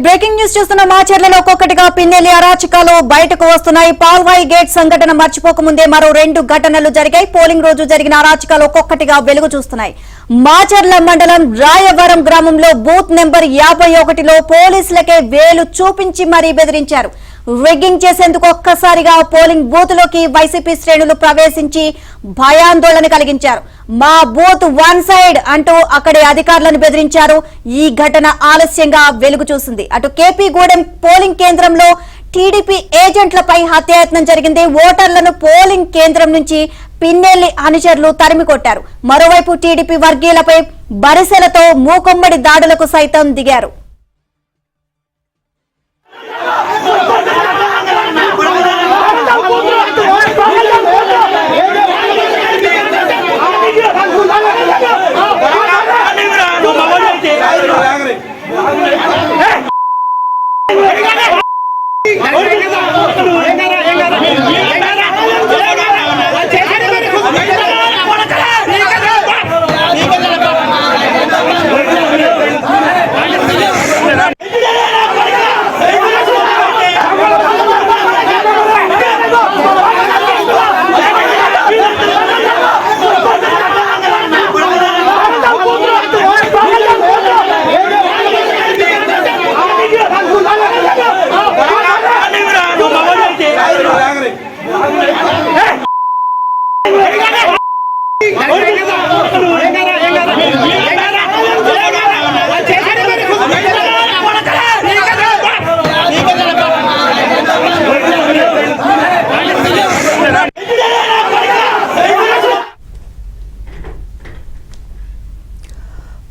Breaking news చూస్తున్న మాచర్లలో ఒక్కొక్కటిగా పిన్నెల్లి అరాచకాలు బయటకు వస్తున్నాయి. పాల్వాయి గేట్ సంఘటన మర్చిపోకముందే మరో 2 ఘటనలు జరిగాయి. పోలింగ్ రోజు జరిగిన అరాచకాలు ఒక్కొక్కటిగా వెలుగు చూస్తున్నాయి. మాచర్ల మండలం రాయవరం గ్రామంలో బూత్ నెంబర్ 51లో పోలీసులకే వేలు చూపించి మరీ బెదిరించారు. రిగ్గింగ్ చేసేందుకు ఒక్కసారిగా పోలింగ్ బూత్ లోకి వైసీపీ శ్రేణులు ప్రవేశించి భయాందోళన కలిగించారు. మా బూత్ 1 సైడ్ అంటూ అక్కడి అధికారులను బెదిరించారు. ఈ ఘటన ఆలస్యంగా వెలుగు చూసింది. అటు కేపీ గూడెం పోలింగ్ కేంద్రంలో టీడీపీ ఏజెంట్లపై హత్యాయత్నం జరిగింది. ఓటర్లను పోలింగ్ కేంద్రం నుంచి పిన్నెల్లి అనుచరులు తరిమి కొట్టారు. మరోవైపు టీడీపీ వర్గీయులపై బరిసెలతో మూకుమ్మడి దాడులకు సైతం దిగారు.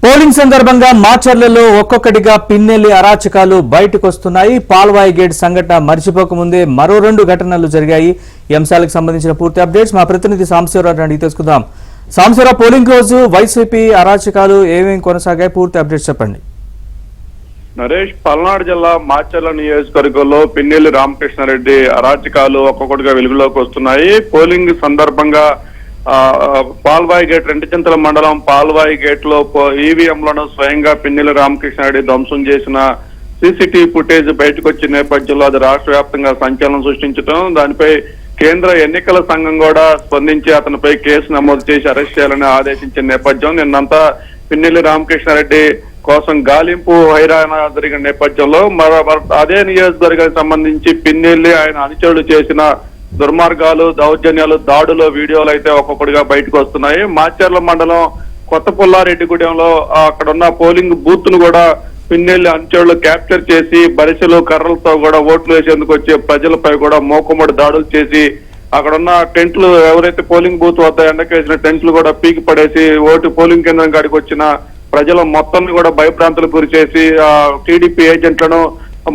పోలింగ్ సందర్భంగా మాచర్లలో ఒక్కొక్కటిగా పిన్నెల్లి అరాచకాలు బయటకు వస్తున్నాయి. పాల్వాయి గేట్ సంఘటన మర్చిపోకముందే మరో 2 ఘటనలు జరిగాయి. ఈ అంశాలకు సంబంధించిన పూర్తి అప్డేట్స్ మా ప్రతినిధి సాంబశివరావు అడిగి తెలుసుకుందాం. సాంబశివరావు, పోలింగ్ రోజు వైసీపీ అరాచకాలు ఏమేమి కొనసాగాయి, పూర్తి అప్డేట్స్ చెప్పండి. నరేష్, పల్నాడు జిల్లా మాచర్ల నియోజకవర్గంలో పిన్నెల్లి రామకృష్ణారెడ్డి అరాచకాలు ఒక్కొక్కటిగా వెలుగులోకి వస్తున్నాయి. పోలింగ్ సందర్భంగా పాల్వాయి గేట్ రెండుచింతల మండలం పాల్వాయి గేట్ లో ఈవీఎంలను స్వయంగా పిన్నెల్లి రామకృష్ణారెడ్డి ధ్వంసం చేసిన సీసీటీవీ ఫుటేజ్ బయటకు వచ్చిన నేపథ్యంలో అది రాష్ట్ర వ్యాప్తంగా సంచలనం సృష్టించడం, దానిపై కేంద్ర ఎన్నికల సంఘం కూడా స్పందించి అతనిపై కేసు నమోదు చేసి అరెస్ట్ చేయాలని ఆదేశించిన నేపథ్యం నిన్నంతా పిన్నెల్లి రామకృష్ణారెడ్డి కోసం గాలింపు హైరాణ జరిగిన నేపథ్యంలో అదే నియోజకవర్గానికి సంబంధించి పిన్నెల్లి ఆయన అనుచరులు చేసిన దుర్మార్గాలు, దౌర్జన్యాలు, దాడులు, వీడియోలు అయితే ఒక్కొక్కటిగా బయటకు వస్తున్నాయి. మాచర్ల మండలం కొత్త పుల్లారెడ్డిగూడెంలో అక్కడ ఉన్న పోలింగ్ బూత్ ను కూడా పిన్నెల్లి అనుచరులు క్యాప్చర్ చేసి బరిసెలు, కర్రలతో కూడా ఓట్లు వేసేందుకు వచ్చే ప్రజలపై కూడా మోకుమ్మడి దాడులు చేసి అక్కడున్న టెంట్లు, ఎవరైతే పోలింగ్ బూత్ వద్ద ఎండకేసిన టెంట్లు కూడా పీకి పడేసి పోలింగ్ కేంద్రం కాడికి వచ్చిన ప్రజల మొత్తాన్ని కూడా భయభ్రాంతులకు గురి చేసి టీడీపీ ఏజెంట్లను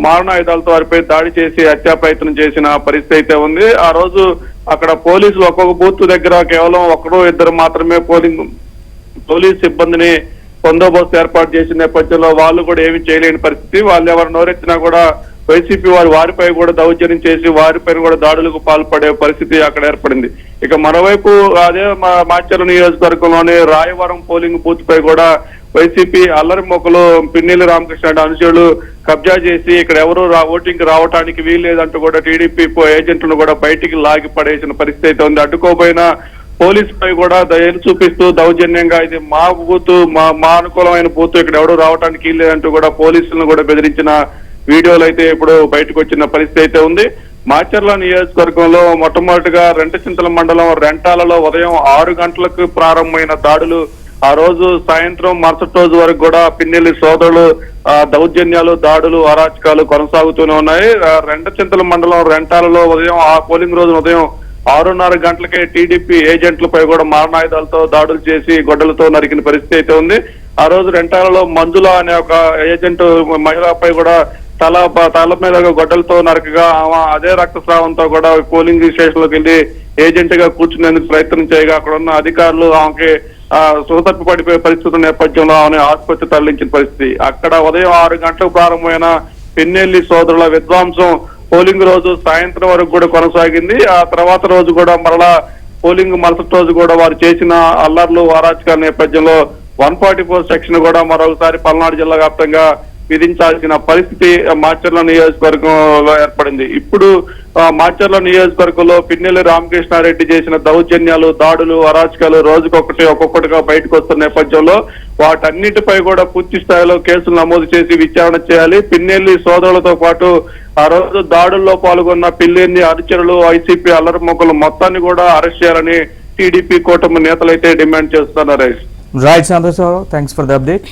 మారణాయుధాలతో వారిపై దాడి చేసి హత్యా ప్రయత్నం చేసిన పరిస్థితి అయితే ఉంది. ఆ రోజు అక్కడ పోలీసులు ఒక్కొక్క బూత్ దగ్గర కేవలం 1-2 మాత్రమే పోలీస్ సిబ్బందిని బందోబస్తు ఏర్పాటు చేసిన నేపథ్యంలో వాళ్ళు కూడా ఏమీ చేయలేని పరిస్థితి. వాళ్ళు ఎవరు నోరెత్తినా కూడా వైసీపీ వారిపై కూడా దౌర్జన్యం చేసి వారిపై కూడా దాడులకు పాల్పడే పరిస్థితి అక్కడ ఏర్పడింది. ఇక మరోవైపు అదే మాచర్ల నియోజకవర్గంలోని రాయవరం పోలింగ్ బూత్ పై కూడా వైసీపీ అల్లరి మొక్కలు పిన్నెల్లి రామకృష్ణారెడ్డి అనుచరులు కబ్జా చేసి ఇక్కడ ఎవరు ఓటింగ్ రావడానికి వీల్లేదంటూ కూడా టీడీపీ ఏజెంట్లను కూడా బయటికి లాగి పడేసిన పరిస్థితి అయితే ఉంది. అడ్డుకోబోయిన పోలీసు పై కూడా దయలు చూపిస్తూ దౌర్జన్యంగా ఇది మా బూత్, మా అనుకూలమైన బూత్, ఇక్కడ ఎవరు రావడానికి వీల్లేదంటూ కూడా పోలీసులను కూడా బెదిరించిన వీడియోలు అయితే ఇప్పుడు బయటకు వచ్చిన పరిస్థితి అయితే ఉంది. మాచర్ల నియోజకవర్గంలో మొట్టమొదటిగా రెంటచింతల మండలం రెంటాలలో ఉదయం 6 గంటలకు ప్రారంభమైన దాడులు ఆ రోజు సాయంత్రం మరుసటి రోజు వరకు కూడా పిన్నెల్లి సోదరులు దౌర్జన్యాలు, దాడులు, అరాచకాలు కొనసాగుతూనే ఉన్నాయి. రెంటచింతల మండలం రెంటాలలో పోలింగ్ రోజు ఉదయం 6:30 గంటలకే టీడీపీ ఏజెంట్లపై కూడా మారణాయుధాలతో దాడులు చేసి గొడ్డలతో నరికిన పరిస్థితి అయితే ఉంది. ఆ రోజు రెంటాలలో మంజుల అనే ఒక ఏజెంట్ మహిళపై కూడా తల మీద గొడ్డలతో నరకగా అదే రక్తస్రావంతో కూడా పోలింగ్ స్టేషన్ లోకి వెళ్లి ఏజెంట్ గా కూర్చునేందుకు ప్రయత్నం చేయగా అక్కడ ఉన్న అధికారులు ఆమెకి సుతప్పి పడిపోయే పరిస్థితుల నేపథ్యంలో ఆమె ఆసుపత్రి తరలించిన పరిస్థితి. అక్కడ ఉదయం 6 గంటలకు ప్రారంభమైన పిన్నెల్లి సోదరుల విధ్వంసం పోలింగ్ రోజు సాయంత్రం వరకు కూడా కొనసాగింది. ఆ తర్వాత రోజు కూడా మరలా పోలింగ్ మరుసటి రోజు కూడా వారు చేసిన అల్లర్లు, అరాచకాల నేపథ్యంలో 144 సెక్షన్ కూడా మరొకసారి పల్నాడు జిల్లా వ్యాప్తంగా విధించాల్సిన పరిస్థితి మాచర్ల నియోజకవర్గంలో ఏర్పడింది. ఇప్పుడు మాచర్ల నియోజకవర్గంలో పిన్నెల్లి రామకృష్ణారెడ్డి చేసిన దౌర్జన్యాలు, దాడులు, అరాచకాలు ఒక్కొక్కటిగా బయటకు వస్తున్న నేపథ్యంలో వాటన్నిటిపై కూడా పూర్తి స్థాయిలో కేసులు నమోదు చేసి విచారణ చేయాలి. పిన్నెల్లి సోదరులతో పాటు ఆ రోజు దాడుల్లో పాల్గొన్న పిన్నెల్లి అనుచరులు, వైసీపీ అల్లరి మొక్కలు మొత్తాన్ని కూడా అరెస్ట్ చేయాలని టీడీపీ కూటమి నేతలైతే డిమాండ్ చేస్తున్నారు. Right Sambasivarao, thanks for the update.